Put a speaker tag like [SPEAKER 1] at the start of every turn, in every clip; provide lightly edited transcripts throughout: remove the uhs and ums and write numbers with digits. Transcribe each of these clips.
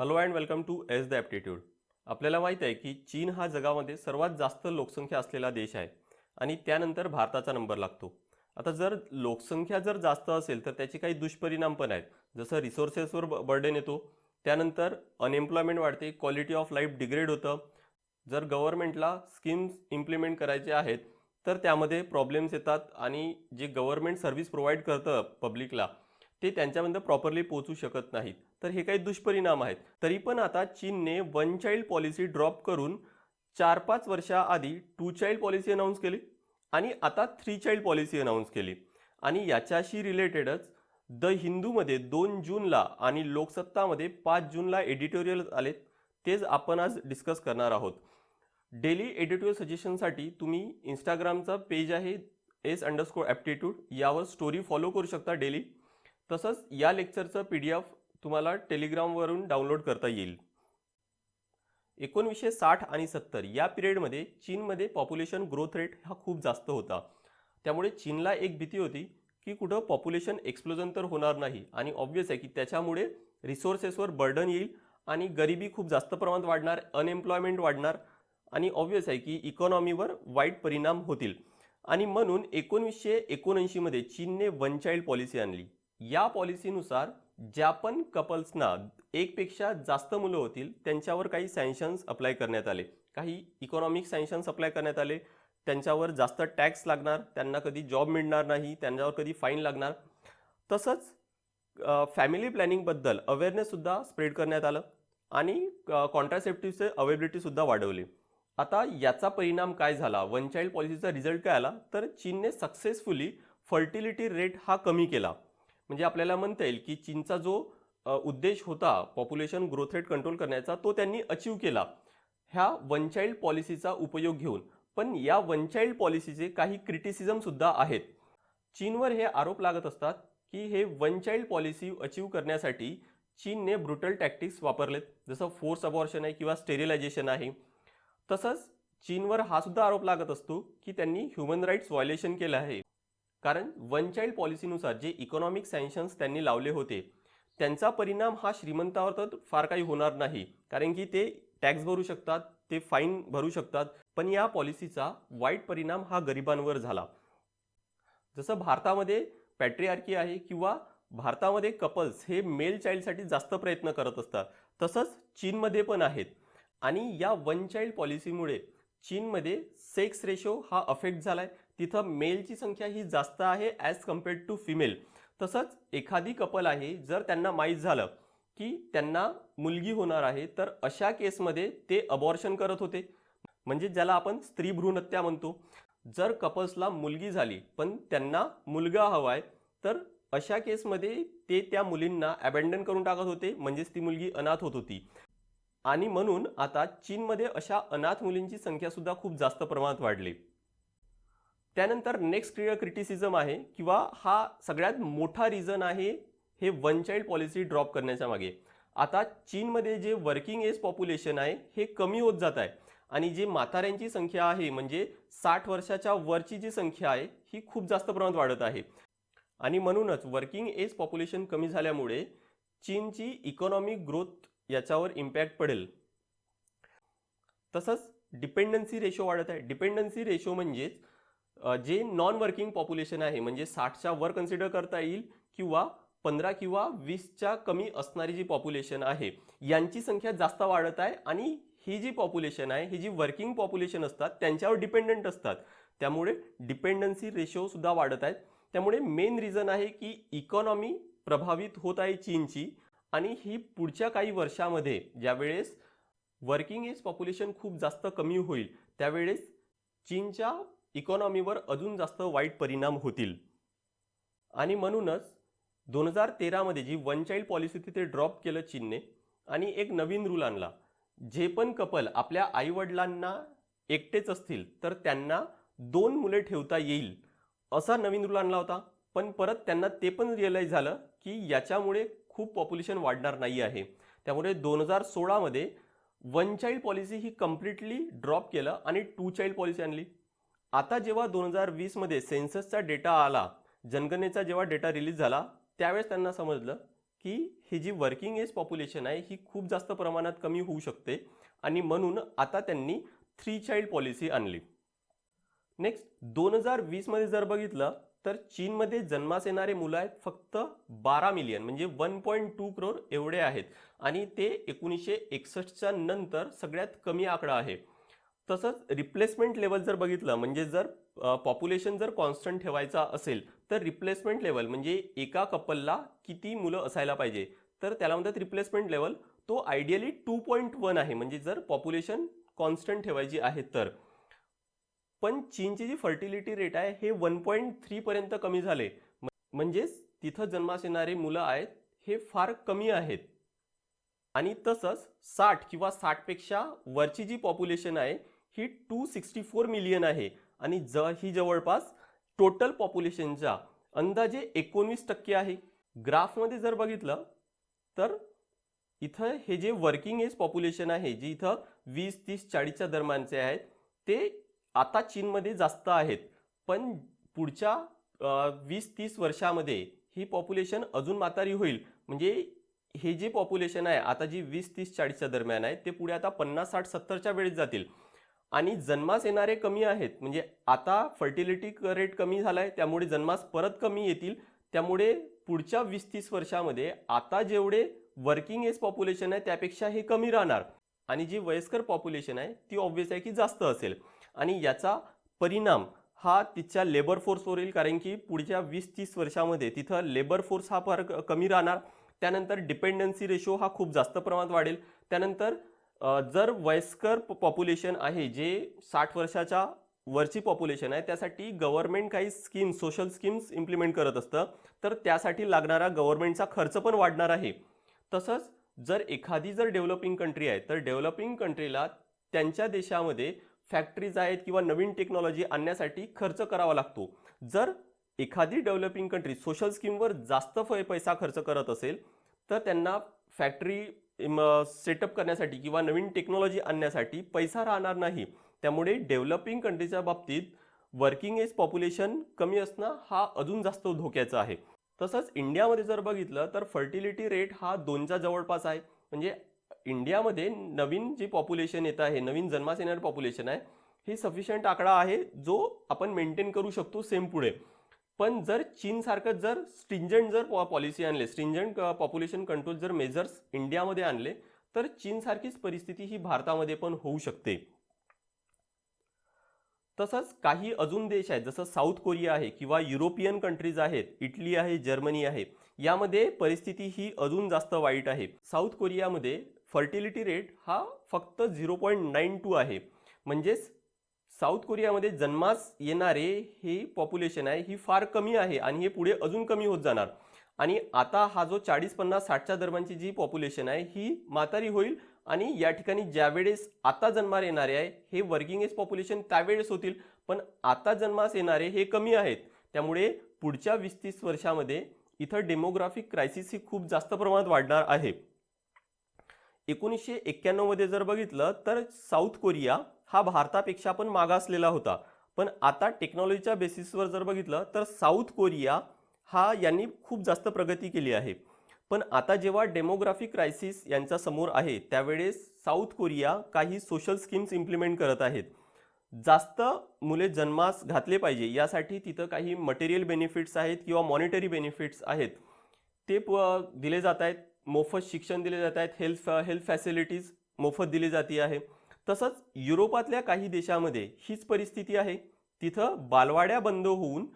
[SPEAKER 1] Hello and welcome to ace the aptitude. आपल्याला माहीत आहे की चीन हा जगामध्ये सर्वात जास्त लोकसंख्या असलेला देश आहे आणि त्यानंतर भारताचा नंबर लागतो. आता जर लोकसंख्या जर जास्त असेल तर त्याचे काही दुष्परिणाम पण आहेत. जसं रिसोर्सेसवर बर्डन येतो, त्यानंतर अनएम्प्लॉयमेंट वाढते, क्वालिटी ऑफ लाईफ डिग्रेड होतं. जर गव्हर्नमेंटला स्कीम्स इम्प्लिमेंट करायचे आहेत तर त्यामध्ये प्रॉब्लेम्स येतात आणि जे गव्हर्नमेंट सर्व्हिस प्रोव्हाइड करतं पब्लिकला ते त्यांच्यापर्यंत प्रॉपरली पोहोचू शकत नाहीत. तर हे काही दुष्परिणाम आहेत. तरी पण आता चीनने वन चाइल्ड पॉलिसी ड्रॉप करून 4-5 वर्षाआधी टू चाइल्ड पॉलिसी अनाऊन्स केली आणि आता 3 चाइल्ड पॉलिसी अनाऊन्स केली. आणि याच्याशी रिलेटेडच द हिंदूमध्ये 2 जूनला आणि लोकसत्तामध्ये 5 जूनला एडिटोरियल आलेत. तेच आपण आज डिस्कस करणार आहोत. डेली एडिटोरियल सजेशनसाठी तुम्ही इंस्टाग्रामचा पेज आहे s_aptitude यावर स्टोरी फॉलो करू शकता डेली. तसंच या लेक्चरचं PDF तुम्हाला टेलिग्रामवरून डाउनलोड करता येईल. 1960 आणि 70 या पिरियडमध्ये चीनमध्ये पॉप्युलेशन ग्रोथ रेट हा खूप जास्त होता. त्यामुळे चीनला एक भीती होती की कुठं पॉप्युलेशन एक्सप्लोजन तर होणार नाही आणि ऑब्व्हियस आहे की त्याच्यामुळे रिसोर्सेसवर बर्डन येईल आणि गरिबी खूप जास्त प्रमाणात वाढणार, अनएम्प्लॉयमेंट वाढणार आणि ऑब्व्हियस आहे की इकॉनॉमीवर वाईट परिणाम होतील. आणि म्हणून 1979 मध्ये चीनने वन चाइल्ड पॉलिसी आणली. या पॉलिसीनुसार ज्या पण कपल्सना एकपेक्षा जास्त मुलं होतील त्यांच्यावर काही सँक्शन्स अप्लाय करण्यात आले, काही इकॉनॉमिक सँक्शन्स अप्लाय करण्यात आले. त्यांच्यावर जास्त टॅक्स लागणार, त्यांना कधी जॉब मिळणार नाही, त्यांच्यावर कधी फाईन लागणार. तसंच फॅमिली प्लॅनिंगबद्दल अवेअरनेससुद्धा स्प्रेड करण्यात आलं आणि कॉन्ट्रासेप्टिव्हचे अवेलेबिलिटीसुद्धा वाढवली. आता याचा परिणाम काय झाला, वन चाइल्ड पॉलिसीचा रिझल्ट काय आला, तर चीनने सक्सेसफुली फर्टिलिटी रेट हा कमी केला. म्हणजे आपल्याला म्हणता येईल की चीनचा जो उद्देश होता पॉप्युलेशन ग्रोथ रेट कंट्रोल करण्याचा तो त्यांनी अचीव केला ह्या वन चाइल्ड पॉलिसीचा उपयोग घेऊन. पण या वन चाइल्ड पॉलिसीचे काही क्रिटिसिझम सुद्धा आहेत. चीनवर हे आरोप लागत असतात की हे वन चाइल्ड पॉलिसी अचीव करण्यासाठी चीनने ब्रुटल टॅक्टिक्स वापरलेत, जसं फोर्स अबॉर्शन आहे किंवा स्टेरिलायझेशन आहे. तसंच चीनवर हा सुद्धा आरोप लागत असतो की त्यांनी ह्युमन राईट्स व्हायोलेशन केलं आहे. कारण वन चाइल्ड पॉलिसीनुसार जे इकॉनॉमिक सँक्शन्स त्यांनी लावले होते त्यांचा परिणाम हा श्रीमंतावर तर फार काही होणार नाही, कारण की ते टॅक्स भरू शकतात, ते फाईन भरू शकतात. पण या पॉलिसीचा वाईट परिणाम हा गरिबांवर झाला. जसं भारतामध्ये पॅट्रिआर्की आहे किंवा भारतामध्ये कपल्स हे मेल चाइल्डसाठी जास्त प्रयत्न करत असतात, तसंच चीनमध्ये पण आहेत. आणि या वन चाइल्ड पॉलिसीमुळे चीनमध्ये सेक्स रेशो हा अफेक्ट झालाय. तिथं मेलची संख्या ही जास्त आहे ॲज कम्पेअर्ड टू फिमेल. तसंच एखादी कपल आहे जर त्यांना माहीत झालं की त्यांना मुलगी होणार आहे तर अशा केसमध्ये ते अबॉर्शन करत होते, म्हणजे ज्याला आपण स्त्री भ्रूण हत्या म्हणतो. जर कपल्सला मुलगी झाली पण त्यांना मुलगा हवाय तर अशा केसमध्ये ते त्या मुलींना अबॅन्डन करून टाकत होते, म्हणजेच ती मुलगी अनाथ होत होती. आणि म्हणून आता चीनमध्ये अशा अनाथ मुलींची संख्या सुद्धा खूप जास्त प्रमाणात वाढली. त्यानंतर नेक्स्ट क्रिटिसिझम आहे किंवा हा सगळ्यात मोठा रिझन आहे हे वन चाइल्ड पॉलिसी ड्रॉप करण्याच्या मागे. आता चीनमध्ये जे वर्किंग एज पॉप्युलेशन आहे हे कमी होत जात आहे आणि जे म्हाताऱ्यांची संख्या आहे म्हणजे 60 वर्षाच्या वरची जी संख्या आहे ही खूप जास्त प्रमाणात वाढत आहे. आणि म्हणूनच वर्किंग एज पॉप्युलेशन कमी झाल्यामुळे चीनची इकॉनॉमिक ग्रोथ याच्यावर इम्पॅक्ट पडेल. तसंच डिपेंडन्सी रेशो वाढत आहे. डिपेंडन्सी रेशो म्हणजेच जे नॉन वर्किंग पॉप्युलेशन आहे, म्हणजे 60च्या वर कन्सिडर करता येईल किंवा 15 किंवा 20च्या कमी असणारी जी पॉप्युलेशन आहे यांची संख्या जास्त वाढत आहे. आणि ही जी पॉप्युलेशन आहे ही जी वर्किंग पॉप्युलेशन असतात त्यांच्यावर डिपेंडंट असतात, त्यामुळे डिपेंडन्सी रेशो सुद्धा वाढत आहेत. त्यामुळे मेन रिझन आहे की इकॉनॉमी प्रभावित होत आहे चीनची. आणि ही पुढच्या काही वर्षामध्ये ज्यावेळेस वर्किंग एज पॉप्युलेशन खूप जास्त कमी होईल त्यावेळेस चीनच्या इकॉनॉमीवर अजून जास्त वाईट परिणाम होतील. आणि म्हणूनच 2013 मध्ये जी वन चाइल्ड पॉलिसी होती ते ड्रॉप केलं चीनने आणि एक नवीन रूल आणला. जे पण कपल आपल्या आईवडिलांना एकटेच असतील तर त्यांना 2 मुले ठेवता येईल असा नवीन रूल आणला होता. पण परत त्यांना ते पण रिअलाइज झालं की याच्यामुळे खूप पॉप्युलेशन वाढणार नाही आहे. त्यामुळे 2016 मध्ये वन चाइल्ड पॉलिसी ही कम्प्लिटली ड्रॉप केलं आणि टू चाइल्ड पॉलिसी आणली. आता जेव्हा 2020 मध्ये सेन्ससचा डेटा आला, जनगणनेचा जेव्हा डेटा रिलीज झाला त्यावेळेस त्यांना समजलं की ही जी वर्किंग एज पॉप्युलेशन आहे ही खूप जास्त प्रमाणात कमी होऊ शकते आणि म्हणून आता त्यांनी 3 चाइल्ड पॉलिसी आणली. नेक्स्ट 2020 मध्ये जर बघितलं तर चीनमध्ये जन्मास येणारे मुलं आहेत फक्त 12 मिलियन म्हणजे 1.2 करोड एवढे आहेत आणि ते 1961च्या नंतर सगळ्यात कमी आकडा आहे. तसंच रिप्लेसमेंट लेवल जर बघितलं म्हणजे जर पॉप्युलेशन जर कॉन्स्टंट ठेवायचा असेल तर रिप्लेसमेंट लेवल म्हणजे एका कपलला किती मुलं असायला पाहिजे तर त्याला म्हणतात रिप्लेसमेंट लेवल. तो आयडियली 2.1 आहे म्हणजे जर पॉप्युलेशन कॉन्स्टंट ठेवायची आहे तर. पण चीनची जी फर्टिलिटी रेट आहे हे 1.3 पर्यंत कमी झाले म्हणजेच तिथं जन्मास येणारे मुलं आहेत हे फार कमी आहेत. आणि तसंच 60 किंवा 60 पेक्षा वरची जी पॉप्युलेशन आहे ही 264 मिलियन आहे आणि ही जवळपास टोटल पॉप्युलेशनच्या अंदाजे 19% आहे. ग्राफमध्ये जर बघितलं तर इथं हे जे वर्किंग एज पॉप्युलेशन आहे जे इथं 20, 30, 40च्या दरम्यानचे आहेत ते आता चीनमध्ये जास्त आहेत. पण पुढच्या 20-30 वर्षामध्ये ही पॉप्युलेशन अजून म्हातारी होईल म्हणजे हे जे पॉप्युलेशन आहे आता जी 20, 30, 40च्या दरम्यान आहे ते पुढे आता 50, 60, 70च्या वेळेस जातील आणि जन्मास येणारे कमी आहेत म्हणजे आता फर्टिलिटी रेट कमी झालाय त्यामुळे जन्मास परत कमी येतील. त्यामुळे पुढच्या 20-30 वर्षामध्ये आता जेवढे वर्किंग एज पॉप्युलेशन आहे त्यापेक्षा हे कमी राहणार आणि जी वयस्कर पॉप्युलेशन आहे ती ऑब्व्हियस आहे की जास्त असेल आणि याचा परिणाम हा तिच्या लेबर फोर्सवर येईल कारण की पुढच्या 20-30 वर्षामध्ये तिथं लेबर फोर्स हा फार कमी राहणार. त्यानंतर डिपेंडन्सी रेशो हा खूप जास्त प्रमाणात वाढेल. त्यानंतर जर वयस्कर पॉप्युलेशन आहे जे 60 वर्षाच्या वरची पॉप्युलेशन आहे त्यासाठी गव्हर्नमेंट काही स्कीम्स सोशल स्कीम्स इम्प्लिमेंट करत असतं तर त्यासाठी लागणारा गव्हर्नमेंटचा खर्च पण वाढणार आहे. तसंच जर एखादी जर डेव्हलपिंग कंट्री आहे तर डेव्हलपिंग कंट्रीला त्यांच्या देशामध्ये फॅक्टरीज आहेत किंवा नवीन टेक्नॉलॉजी आणण्यासाठी खर्च करावा लागतो. जर एखादी डेव्हलपिंग कंट्री सोशल स्कीमवर जास्त पैसा खर्च करत असेल तर त्यांना फॅक्टरी सेटअप करण्यासाठी किंवा नवीन टेक्नॉलॉजी आणण्यासाठी पैसा राहणार नाही. त्यामुळे डेव्हलपिंग कंट्रीच्या बाबतीत वर्किंग एज पॉप्युलेशन कमी असणं हा अजून जास्त धोक्याचा आहे. तसंच इंडियामध्ये जर बघितलं तर फर्टिलिटी रेट हा 2च्या जवळपास आहे म्हणजे इंडियामध्ये नवीन जी पॉप्युलेशन येत आहे नवीन जन्मास येणारी पॉप्युलेशन आहे ही सफिशियंट आकडा आहे जो आपण मेंटेन करू शकतो सेम पुढे. पण जर चीन सारखं जर स्ट्रिंजंट जर पॉलिसी आणले स्ट्रिंजंट पॉप्युलेशन कंट्रोल जर मेजर्स इंडियामध्ये आणले तर चीन सारखीच परिस्थिती ही भारतामध्ये पण होऊ शकते. तसंच काही अजून देश आहेत जसं साऊथ कोरिया आहे किंवा युरोपियन कंट्रीज आहेत इटली आहे जर्मनी आहे यामध्ये परिस्थिती ही अजून जास्त वाईट आहे. साऊथ कोरियामध्ये फर्टिलिटी रेट हा फक्त 0.92 आहे म्हणजेच साऊथ कोरियामध्ये जन्मास येणारे हे पॉप्युलेशन आहे ही फार कमी आहे आणि हे पुढे अजून कमी होत जाणार. आणि आता हा जो 40, 50, 60च्या दरम्यानची जी पॉप्युलेशन आहे ही म्हातारी होईल आणि या ठिकाणी ज्यावेळेस आता जन्मास येणारे आहे हे वर्किंग एज पॉप्युलेशन त्यावेळेस होतील. पण आता जन्मास येणारे हे कमी आहेत त्यामुळे पुढच्या 20-30 वर्षामध्ये इथं डेमोग्राफिक क्रायसिस ही खूप जास्त प्रमाणात वाढणार आहे. 1991 मध्ये जर बघितलं तर साऊथ कोरिया हा भारतापेक्षा पण मागासलेला होता. पण आता टेक्नॉलॉजीच्या बेसिसवर जर बघितलं तर साऊथ कोरिया हा यांनी खूप जास्त प्रगती केली आहे. पण आता जेव्हा डेमोग्राफिक क्रायसिस यांच्या समोर आहे त्यावेळेस साऊथ कोरिया काही सोशल स्कीम्स इम्प्लिमेंट करत आहेत. जास्त मुले जन्मास घातले पाहिजे यासाठी तिथं काही मटेरियल बेनिफिट्स आहेत किंवा मॉनिटरी बेनिफिट्स आहेत ते दिले जात आहेत. मोफत शिक्षण दिले जात आहेत. हेल्थ फॅसिलिटीज मोफत दिली जाते आहे. तसंच युरोपातल्या काही देशामध्ये हीच परिस्थिती आहे. तिथं बालवाड्या बंद होऊन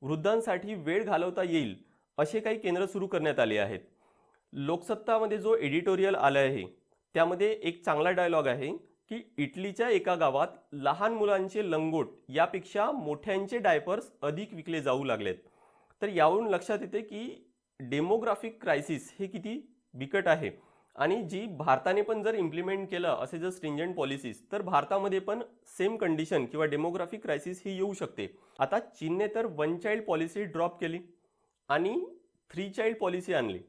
[SPEAKER 1] वृद्धांसाठी वेळ घालवता येईल असे काही केंद्र सुरू करण्यात आले आहेत. लोकसत्तामध्ये जो एडिटोरियल आला आहे त्यामध्ये एक चांगला डायलॉग आहे की इटलीच्या एका गावात लहान मुलांचे लंगोट यापेक्षा मोठ्यांचे डायपर्स अधिक विकले जाऊ लागलेत. तर यावरून लक्षात येते की डेमोग्राफिक क्रायसिस हे किती बिकट आहे आणि जी भारताने पण जर इम्प्लिमेंट केलं असे जर स्ट्रिंजंट पॉलिसीज तर भारतामध्ये पण सेम कंडिशन किंवा डेमोग्राफिक क्रायसिस ही येऊ शकते. आता चीनने तर 1 चाइल्ड पॉलिसी ड्रॉप केली आणि 3 चाइल्ड पॉलिसी आणली.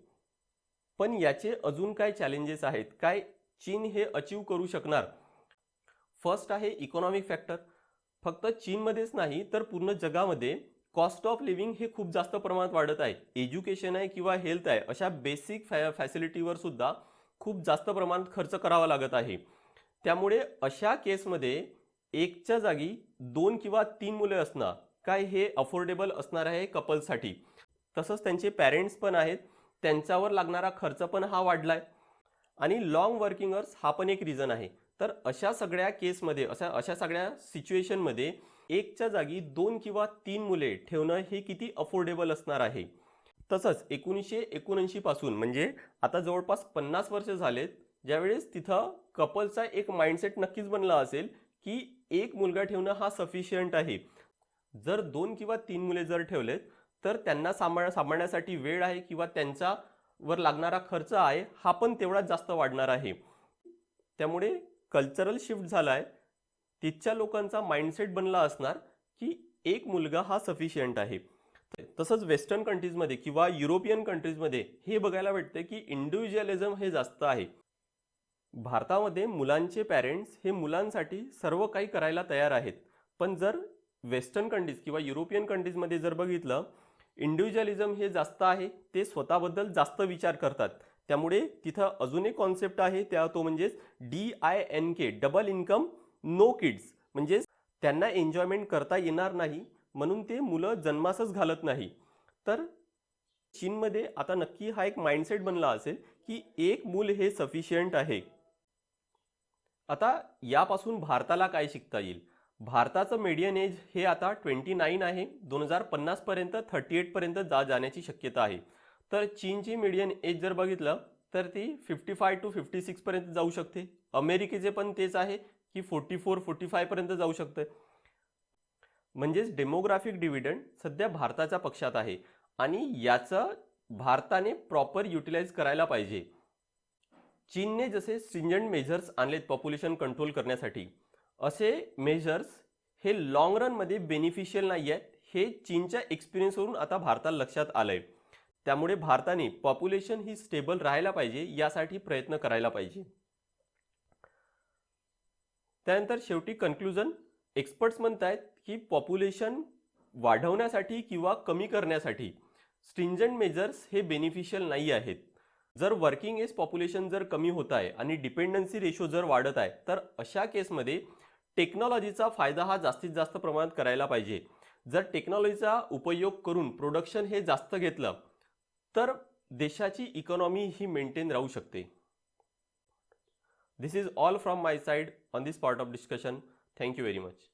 [SPEAKER 1] पण याचे अजून काय चॅलेंजेस आहेत काय चीन हे अचीव करू शकणार. फर्स्ट आहे इकॉनॉमिक फॅक्टर. फक्त चीनमध्येच नाही तर पूर्ण जगामध्ये कॉस्ट ऑफ लिव्हिंग हे खूप जास्त प्रमाणात वाढत आहे. एज्युकेशन आहे किंवा हेल्थ आहे अशा बेसिक फॅसिलिटीवर सुद्धा खूप जास्त प्रमाणात खर्च करावा लागत आहे. त्यामुळे अशा केसमध्ये एकच्या जागी 2 किंवा 3 मुले असणं काय हे अफोर्डेबल असणार आहे कपलसाठी. तसंच त्यांचे पॅरेंट्स पण आहेत, त्यांच्यावर लागणारा खर्च पण हा वाढलाय आणि लॉंग वर्किंगर्स हा पण एक रिझन आहे. तर अशा सगळ्या केसमध्ये अशा सगळ्या सिच्युएशनमध्ये एकच्या जागी 2 किंवा 3 मुले ठेवणं हे किती अफोर्डेबल असणार आहे. तसंच 1979 पासून म्हणजे आता जवळपास 50 वर्ष झालेत ज्यावेळेस तिथं कपलचा एक माइंडसेट नक्कीच बनला असेल की एक मुलगा ठेवणं हा सफिशियंट आहे. जर 2 किंवा 3 मुले जर ठेवलेत तर त्यांना सांभाळण्यासाठी वेळ आहे किंवा त्यांच्यावर लागणारा खर्च आहे हा पण तेवढाच जास्त वाढणार आहे. त्यामुळे कल्चरल शिफ्ट झालाय. तिथच्या लोकांचा माइंडसेट बनला असणार की एक मुलगा हा सफिशियंट आहे. तसंच वेस्टर्न कंट्रीजमध्ये किंवा युरोपियन कंट्रीजमध्ये हे बघायला भेटते की इंडिव्हिज्युअलिझम हे जास्त आहे. भारतामध्ये मुलांचे पॅरेंट्स हे मुलांसाठी सर्व काही करायला तयार आहेत. पण जर वेस्टर्न कंट्रीज किंवा युरोपियन कंट्रीजमध्ये जर बघितलं इंडिव्हिज्युअलिझम हे जास्त आहे. ते स्वतःबद्दल जास्त विचार करतात. त्यामुळे तिथं अजून एक कॉन्सेप्ट आहे तो म्हणजे DINK double income no kids. म्हणजे त्यांना एन्जॉयमेंट करता येणार नाही म्हणून ते मुलं जन्मासच घालत नाही. तर चीनमध्ये आता नक्की हा एक माइंडसेट बनला असेल की एक मूल हे सफिशियंट आहे. आता यापासून भारताला काय शिकता येईल. भारताचं मीडियन एज हे आता 29 आहे. 2050 पर्यंत 38 पर्यंत जाण्याची शक्यता आहे. तर चीनची मीडियन एज जर बघितलं तर ती 55 to 56 पर्यंत जाऊ शकते. अमेरिकेचे पण तेच आहे की 44-45 पर्यंत जाऊ शकते. म्हणजेच डेमोग्राफिक डिव्हिडंड सध्या भारताच्या पक्षात आहे आणि याचं भारताने प्रॉपर युटिलाइज करायला पाहिजे. चीनने जसे स्ट्रिंजंट मेजर्स आणलेत पॉप्युलेशन कंट्रोल करण्यासाठी असे मेजर्स हे लॉंग रनमध्ये बेनिफिशियल नाही आहेत. हे चीनच्या एक्सपिरियन्सवरून आता भारताला लक्षात आलंय. त्यामुळे भारताने पॉप्युलेशन ही स्टेबल राहायला पाहिजे यासाठी प्रयत्न करायला पाहिजे. त्यानंतर शेवटी कन्क्लुजन एक्सपर्ट्स म्हणतात की पॉप्युलेशन वाढवण्यासाठी किंवा कमी करण्यासाठी स्ट्रिंजंट मेजर्स हे बेनिफिशियल नाही आहेत. जर वर्किंग एज पॉप्युलेशन जर कमी होत आहे आणि डिपेंडन्सी रेशो जर वाढत आहे तर अशा केसमध्ये टेक्नॉलॉजीचा फायदा हा जास्तीत जास्त प्रमाणात करायला पाहिजे. जर टेक्नॉलॉजीचा उपयोग करून प्रोडक्शन हे जास्त घेतलं तर देशाची इकॉनॉमी ही मेंटेन राहू शकते. This is all from my side on this part of discussion. Thank you very much.